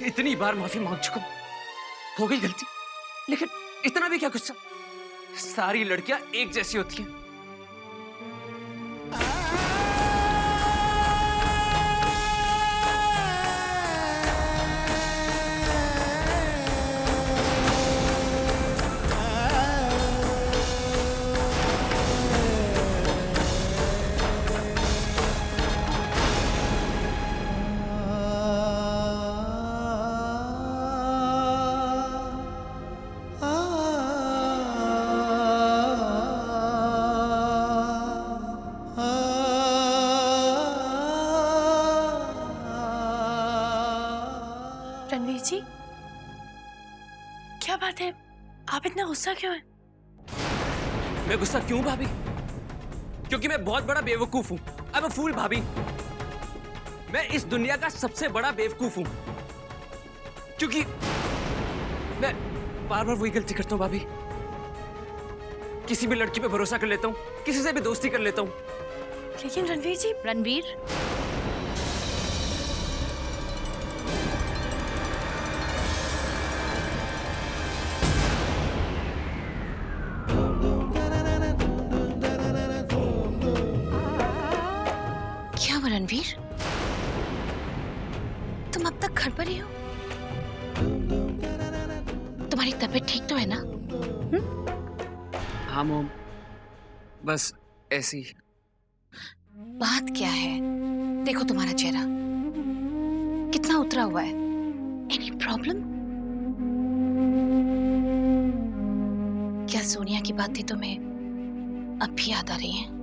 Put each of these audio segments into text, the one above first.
इतनी बार माफी मांग चुका हूं, हो गई गलती, लेकिन इतना भी क्या गुस्सा? सारी लड़कियां एक जैसी होती हैं। रणवीर जी, क्या बात है? आप इतना गुस्सा क्यों हैं? मैं गुस्सा क्यों भाभी? क्योंकि मैं बहुत बड़ा बेवकूफ हूं। आई एम अ फूल भाभी। मैं इस दुनिया का सबसे बड़ा बेवकूफ हूं, क्योंकि मैं बार बार वही गलती करता हूं भाभी। किसी भी लड़की पे भरोसा कर लेता हूं, किसी से भी दोस्ती कर लेता हूं। लेकिन रणवीर जी, रणवीर, क्या हुआ रणवीर? तुम अब तक घर पर ही हो? तुम्हारी तबीयत ठीक तो है ना? हाँ मोम, बस ऐसी। बात क्या है? देखो तुम्हारा चेहरा कितना उतरा हुआ है। Any problem? क्या सोनिया की बात थी तुम्हें अब भी याद आ रही है?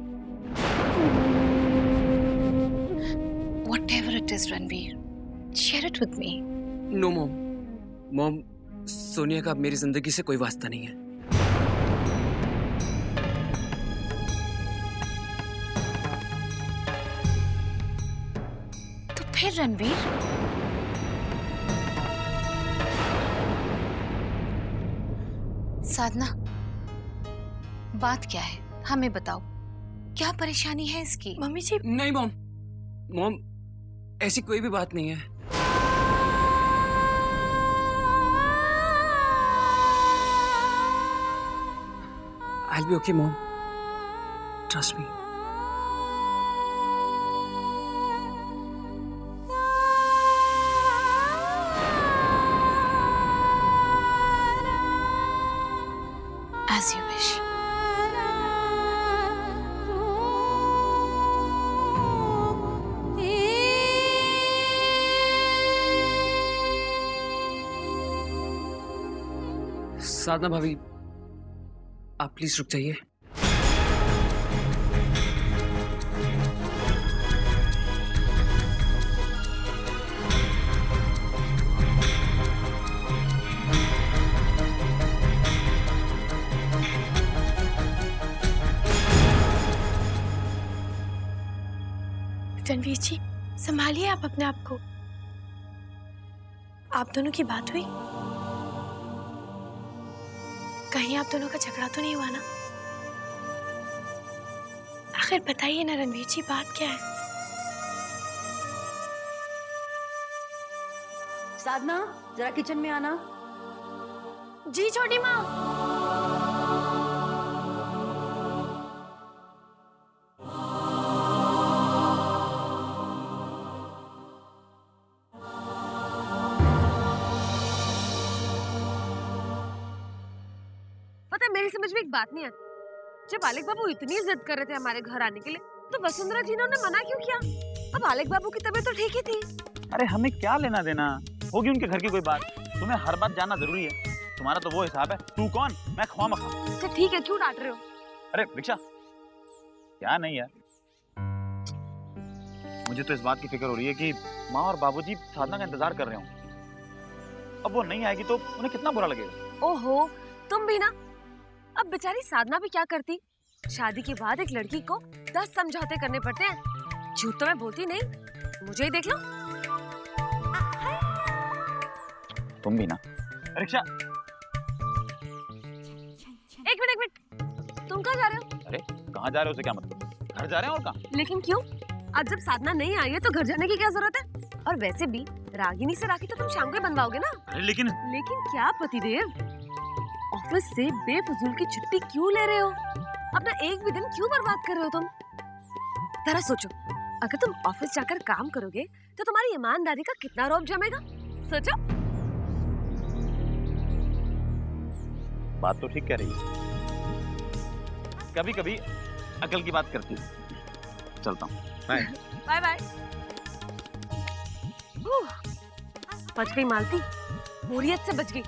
Whatever it is, Ranveer, share it with me. No mom, mom, Sonia का अब मेरी जिंदगी से कोई वास्ता नहीं है। तो फिर रणवीर, साधना, बात क्या है? हमें बताओ, क्या परेशानी है इसकी? मम्मी जी, नहीं मोम, मोम, ऐसी कोई भी बात नहीं है। I'll be okay, Mom. Trust me. As you wish. साधना भाभी, आप प्लीज रुक जाइए। रणवीर जी, संभालिए आप अपने आप को। आप दोनों की बात हुई? कहीं आप दोनों का झगड़ा तो नहीं हुआ ना? आखिर बताइए ना रणवीर जी, बात क्या है? साधना, जरा किचन में आना। जी छोटी माँ। पता है, मेरी समझ में एक बात नहीं आती। जब आलिक बाबू इतनी जिद कर रहे थे हमारे घर आने के लिए, तो वसुंधरा जी ने उन्हें मना क्यों किया? अब आलिक बाबू की तबीयत तो ठीक ही थी। अरे हमें क्या लेना देना, होगी उनके घर की कोई बात। तुम्हें हर बात जानना जरूरी है? तुम्हारा तो वो हिसाब है, तू कौन मैं ख्वामखा। अच्छा ठीक है, क्यों डांट रहे हो? अरे रिक्शा, क्या नहीं है, मुझे तो इस बात की फिक्र हो रही है कि माँ और बाबूजी साधना का इंतजार कर रहे हों। अब वो नहीं आएगी तो उन्हें कितना बुरा लगेगा। ओहो, तुम भी ना। अब बेचारी साधना भी क्या करती? शादी के बाद एक लड़की को 10 समझौते करने पड़ते हैं। झूठ तो मैं बोलती नहीं, मुझे ही देख लो। तुम भी ना। रिक्शा, एक मिनट, तुम कहाँ जा रहे हो? अरे कहाँ जा रहे हो उसे क्या मतलब? घर जा रहे हैं और कहाँ? लेकिन क्यों? आज जब साधना नहीं आई है तो घर जाने की क्या जरूरत है? और वैसे भी रागिनी से राखी तो तुम शाम को ही बनवाओगे ना। अरे लेकिन क्या पतिदेव, ऑफिस से बेफजूल की छुट्टी क्यों ले रहे हो? अपना एक भी दिन क्यों बर्बाद कर रहे हो तुम? जरा सोचो, अगर तुम ऑफिस जाकर काम करोगे तो तुम्हारी ईमानदारी का कितना रौब जमेगा। सोचो। बात तो ठीक कह रही है, कभी कभी अकल की बात करती है। चलता हूँ, बाय बाय बाय। बच गई मालती, बोरियत से बच गई।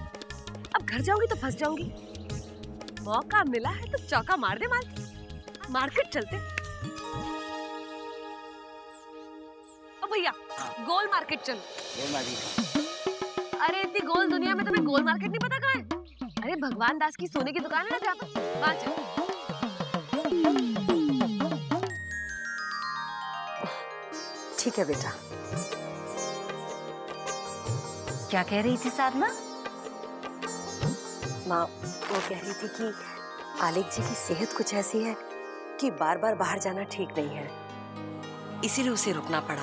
अब घर जाऊंगी तो फंस जाऊंगी। मौका मिला है तो चौका मार दे मालती। मार्केट चलते। ओ भैया, गोल मार्केट चल। अरे इतनी गोल दुनिया में तुम्हें गोल मार्केट नहीं पता कहाँ है? अरे भगवान दास की सोने की दुकान है ना जहाँ पर, वहाँ चल। ठीक है बेटा। क्या कह रही थी साधना? माँ वो कह रही थी कि आलेख जी की सेहत कुछ ऐसी है कि बार बार बाहर जाना ठीक नहीं है, इसीलिए उसे रुकना पड़ा।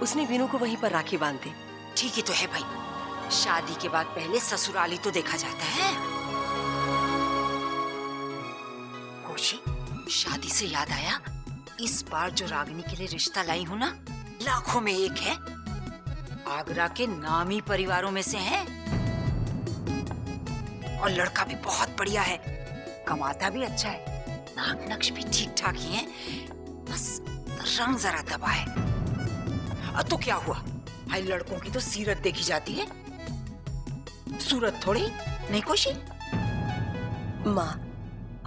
उसने वीनू को वहीं पर राखी बांध दी। ठीक ही तो है भाई, शादी के बाद पहले ससुराली तो देखा जाता है। कोशी, शादी से याद आया, इस बार जो रागिनी के लिए रिश्ता लाई हूँ ना, लाखों में एक है। आगरा के नामी परिवारों में से है और लड़का भी बहुत बढ़िया है, कमाता भी अच्छा है, नाक नक्श भी ठीक ठाक ही है, बस रंग जरा दबा है। तो क्या हुआ भाई, लड़कों की तो सीरत देखी जाती है, सूरत थोड़ी नहीं। कोशी माँ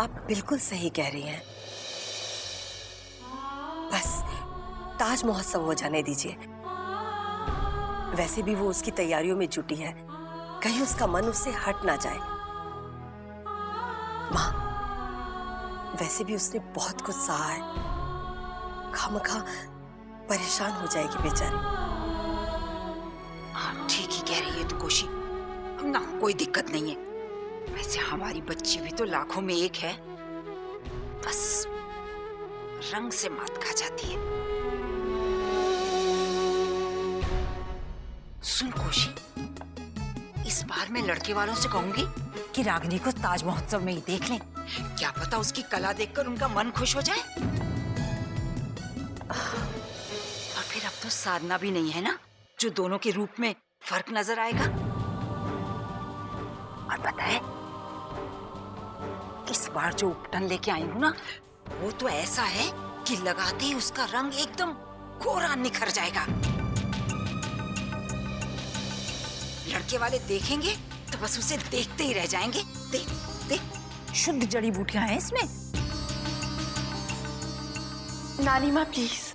आप बिल्कुल सही कह रही हैं, बस ताज महोत्सव हो जाने दीजिए। वैसे भी वो उसकी तैयारियों में जुटी है, कहीं उसका मन उससे हट ना जाए। माँ वैसे भी उसने बहुत कुछ सहा है, खामखा परेशान हो जाएगी बेचारी। हाँ ठीक ही कह रही है तू कोशी, ना कोई दिक्कत नहीं है। वैसे हमारी बच्ची भी तो लाखों में एक है, बस रंग से मात खा जाती है। सुन कोशी, इस बार मैं लड़के वालों से कहूंगी कि रागिनी को ताज महोत्सव में ही देख लें, क्या पता उसकी कला देखकर उनका मन खुश हो जाए। और फिर अब तो साधना भी नहीं है ना, जो दोनों के रूप में फर्क नजर आएगा। और पता है, इस बार जो उपटन लेके आई हूं ना, वो तो ऐसा है कि लगाते ही उसका रंग एकदम गोरा निखर जाएगा। लड़के वाले देखेंगे तो बस उसे देखते ही रह जाएंगे। देख देख, शुद्ध जड़ी बूटियां हैं इसमें। नानी माँ प्लीज।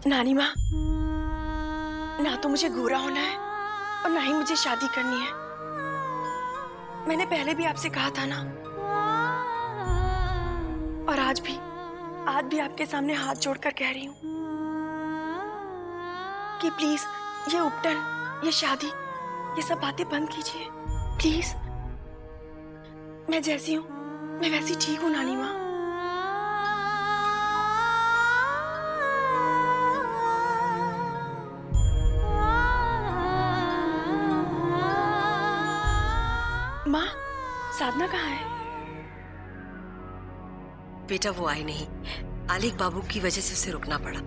नानी माँ, ना तो मुझे गोरा होना है और ना ही मुझे शादी करनी है। मैंने पहले भी आपसे कहा था ना, और आज भी आपके सामने हाथ जोड़कर कह रही हूँ कि प्लीज ये उपटन, ये शादी, ये सब बातें बंद कीजिए प्लीज। मैं जैसी हूँ मैं वैसी ठीक हूँ नानी माँ। माँ, साधना कहाँ है? बेटा वो आई नहीं, आलिक बाबू की वजह से उसे रुकना पड़ा।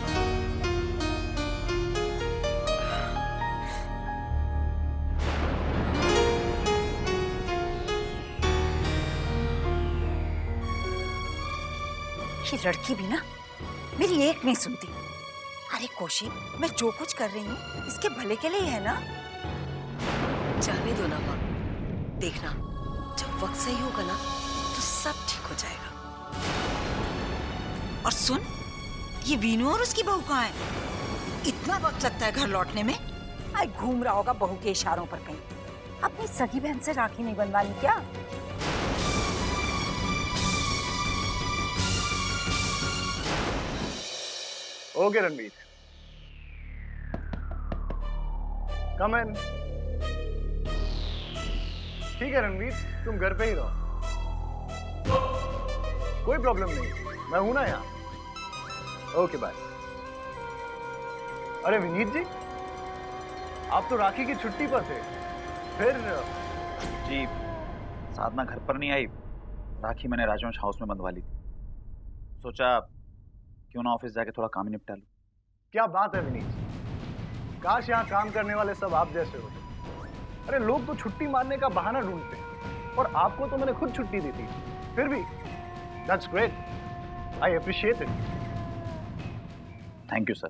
ये लड़की भी ना मेरी एक नहीं सुनती। अरे कोशी, मैं जो कुछ कर रही हूँ इसके भले के लिए है ना। जाने दो ना माँ, देखना जब वक्त सही होगा ना तो सब ठीक हो जाएगा। और सुन, ये वीनू और उसकी बहू कहाँ है? इतना वक्त लगता है घर लौटने में। आई घूम रहा होगा बहू के इशारों पर कहीं। अपनी सगी बहन से राखी नहीं बनवानी क्या? ओके रणवीर, कम इन। ठीक है रणवीर, तुम घर पे ही रहो। कोई प्रॉब्लम नहीं, मैं हूं ना यहाँ। Okay bye. अरे विनीत जी, आप तो राखी की छुट्टी पर थे, फिर? जी, साधना घर पर नहीं आई, राखी मैंने राजवंश हाउस में बंधवा ली थी। सोचा क्यों ना ऑफिस जाके थोड़ा काम ही निपटा लूं। क्या बात है विनीत जी, काश यहाँ काम करने वाले सब आप जैसे होते। अरे लोग तो छुट्टी मारने का बहाना ढूंढते हैं, और आपको तो मैंने खुद छुट्टी दी थी, फिर भी that's great, I appreciate it. Thank you sir.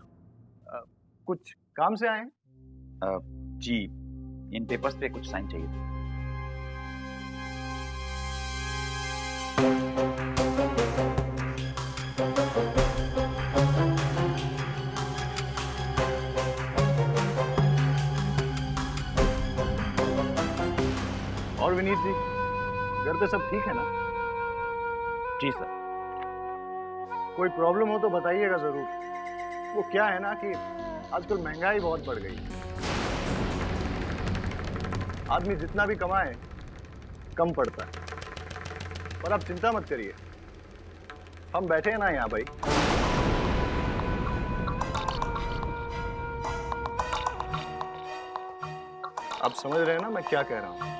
कुछ काम से आए हैं? जी, इन पेपर्स पे कुछ साइन चाहिए थे। और विनीत जी, घर पे सब ठीक है ना? जी सर। कोई प्रॉब्लम हो तो बताइएगा जरूर। वो क्या है ना कि आजकल महंगाई बहुत बढ़ गई है, आदमी जितना भी कमाए कम पड़ता है। पर आप चिंता मत करिए, हम बैठे हैं ना यहाँ भाई। आप समझ रहे हैं ना मैं क्या कह रहा हूं?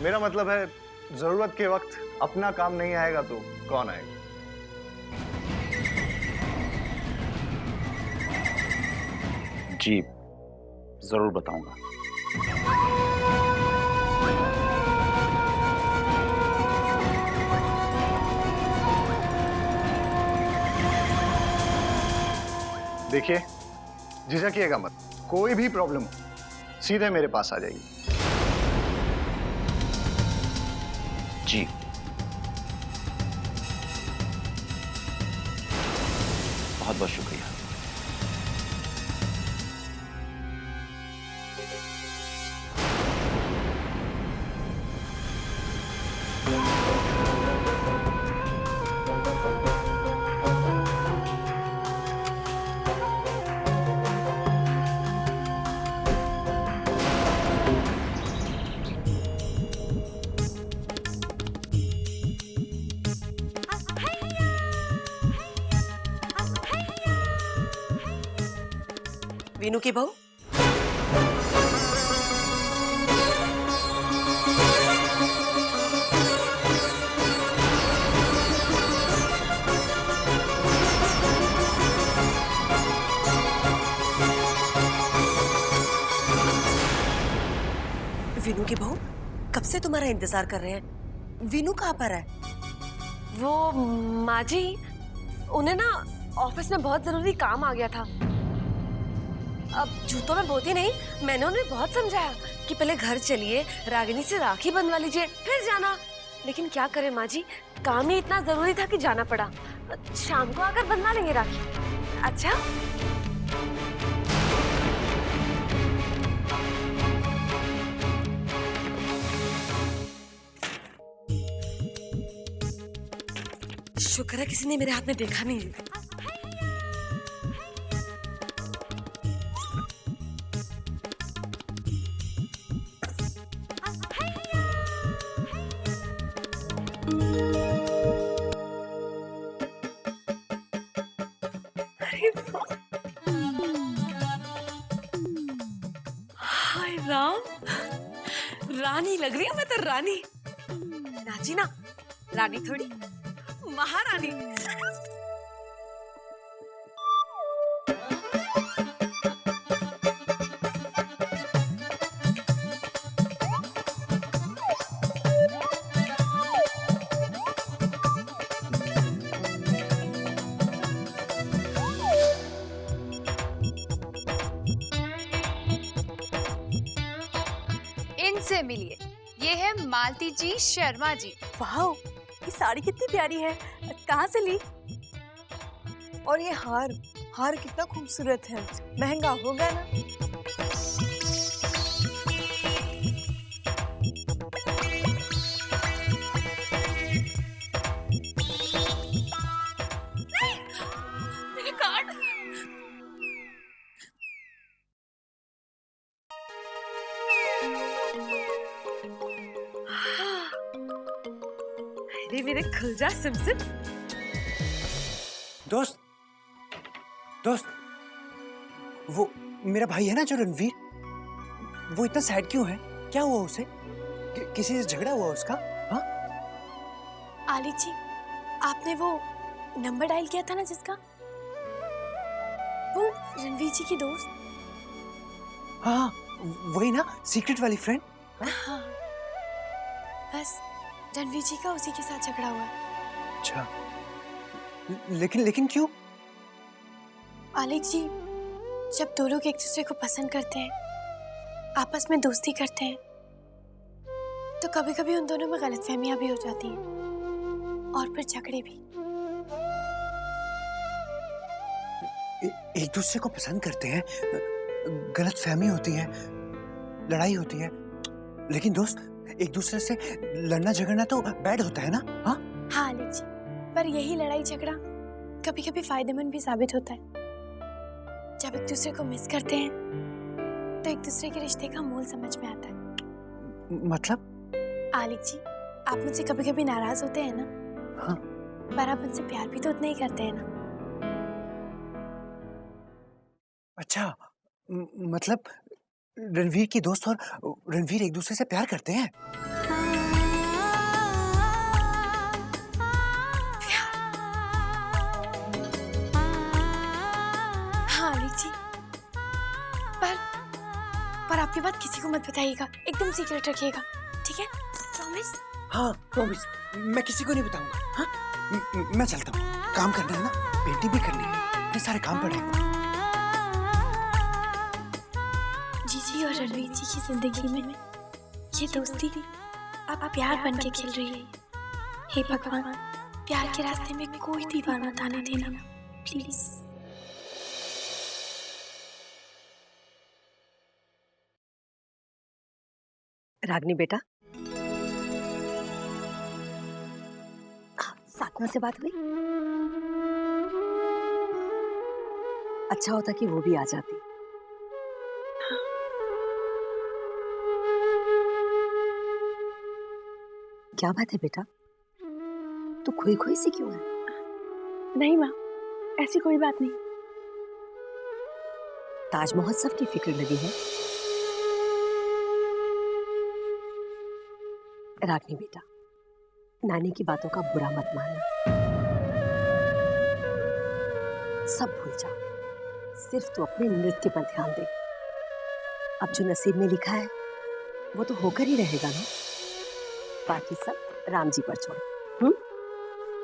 मेरा मतलब है, जरूरत के वक्त अपना काम नहीं आएगा तो कौन आएगा? जी, जरूर बताऊंगा। देखिए, झिझकिएगा मत, कोई भी प्रॉब्लम हो सीधे मेरे पास आ जाइए। जी, बहुत बहुत शुक्रिया। वीनू की बहू, वीनू की बहू, कब से तुम्हारा इंतजार कर रहे हैं। वीनू कहाँ पर है? वो माँ जी, उन्हें ना ऑफिस में बहुत जरूरी काम आ गया था। अब जूतों में बोलती नहीं, मैंने उन्हें बहुत समझाया कि पहले घर चलिए, रागिनी से राखी बंधवा लीजिए, फिर जाना। लेकिन क्या करें माँ जी, काम ही इतना जरूरी था कि जाना पड़ा। शाम को आकर बंधवा लेंगे राखी। अच्छा? शुक्र है किसी ने मेरे हाथ में देखा नहीं है। हाय राम, रानी लग रही हूँ मैं तो, रानी। नाची ना, रानी थोड़ी, महारानी। इनसे मिलिए, ये है मालती जी शर्मा जी। वाह, ये साड़ी कितनी प्यारी है, कहाँ से ली? और ये हार, हार कितना खूबसूरत है, महंगा होगा ना? मेरे कार्ड। तेरी मेरे खुल जा सिमसिम। दोस्त दोस्त, वो मेरा भाई है ना जो रणवीर, वो इतना सैड क्यों है? क्या हुआ उसे? किसी से झगड़ा हुआ उसका? हाँ आलिक जी, आपने वो नंबर डायल किया था ना जिसका, वो रणवीर जी की दोस्त। हाँ, वही ना, सीक्रेट वाली फ्रेंड। हाँ, बस रणवीर जी का उसी के साथ झगड़ा हुआ है। अच्छा, लेकिन क्यों? आलिक जी, जब दो लोग एक दूसरे को पसंद करते हैं, आपस में दोस्ती करते हैं, तो कभी कभी उन दोनों में गलतफहमियां भी हो जाती हैं और फिर झगड़े भी। एक दूसरे को पसंद करते हैं, गलतफहमी होती है, लड़ाई होती है, लेकिन दोस्त एक दूसरे से लड़ना झगड़ना तो बैड होता है ना? हाँ हाँ आलिक जी, पर यही लड़ाई झगड़ा कभी कभी फायदेमंद भी साबित होता है। जब एक दूसरे को मिस करते हैं तो एक दूसरे के रिश्ते का मोल समझ में आता है। मतलब? आलिक जी, आप मुझसे कभी कभी नाराज होते हैं ना? हाँ। पर आप मुझसे प्यार भी तो उतना ही करते हैं ना? अच्छा, मतलब रणवीर की दोस्त और रणवीर एक दूसरे से प्यार करते हैं? हाँ आलिक जी, पर आपकी बात किसी को मत बताइएगा, एकदम सीक्रेट रखिएगा, ठीक है? प्रॉमिस? हाँ प्रॉमिस, मैं किसी को नहीं बताऊंगा। हाँ, मैं चलता हूँ, काम करना है ना, पेंटिंग भी करनी है, ये सारे काम पड़े हैं। जीजी और रणवीर जी की जिंदगी में ये दोस्ती अब प्यार बन के खिल रही है। हे भगवान, प्यार के रास्ते में कोई दीवार मत आने देना, प्लीज। रागनी बेटा, साधना से बात हुई? अच्छा होता कि वो भी आ जाती। क्या बात है बेटा, तू खोई खोई सी क्यों है? नहीं माँ, ऐसी कोई बात नहीं। ताज महोत्सव की फिक्र लगी है? रागनी बेटा, नानी की बातों का बुरा मत मानना, सब भूल जाओ, सिर्फ तू अपने नृत्य पर ध्यान दे। अब जो नसीब में लिखा है वो तो होकर ही रहेगा ना, बाकी सब राम जी पर छोड़।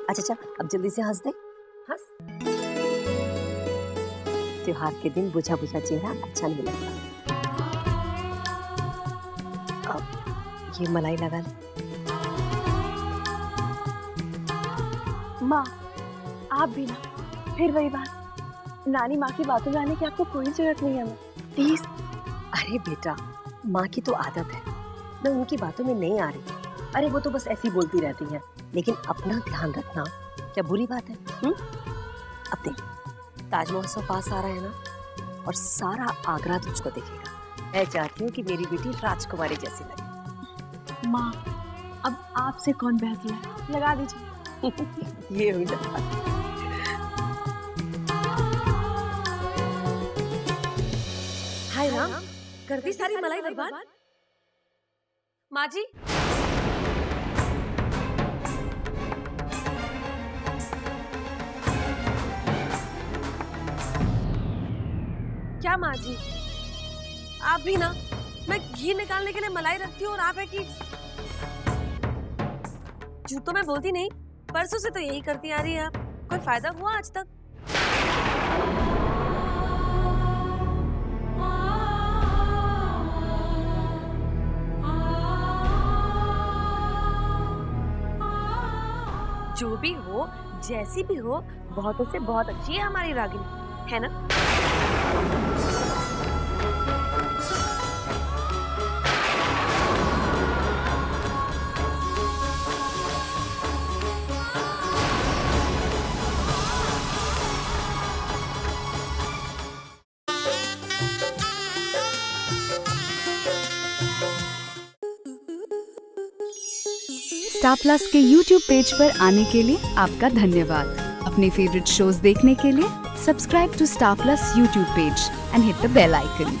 अच्छा चल, अब जल्दी से हंस दे, हंस। त्योहार के दिन बुझा बुझा चेहरा अच्छा नहीं लगता। अब ये मलाई लगा ले। माँ, आप भी ना, फिर वही बात, नानी माँ की बातों में आने की आपको कोई जरूरत नहीं है माँ, प्लीज। अरे बेटा, माँ की तो आदत है, मैं उनकी बातों में नहीं आ रही। अरे वो तो बस ऐसी बोलती रहती हैं, लेकिन अपना ध्यान रखना क्या बुरी बात है? अब देख, ताज महोत्सव पास आ रहा है ना, और सारा आगरा तुझको देखेगा। मैं चाहती हूँ कि मेरी बेटी राजकुमारी जैसी लगे। माँ, अब आपसे कौन बेहतर है, लगा दीजिए। ये हुई ना बात। हाय राम, कर दी सारी मलाई बर्बाद। माँ जी, क्या माँ जी, आप भी ना, मैं घी निकालने के लिए मलाई रखती हूँ और आप है कि जूतों में बोलती नहीं, परसों से तो यही करती आ रही है आप। कोई फायदा हुआ आज तक? जो भी हो, जैसी भी हो, बहुतों से बहुत अच्छी है हमारी रागिनी, है ना? स्टार प्लस के यूट्यूब पेज पर आने के लिए आपका धन्यवाद। अपने फेवरेट शोज देखने के लिए subscribe to Star Plus YouTube page and hit the bell icon.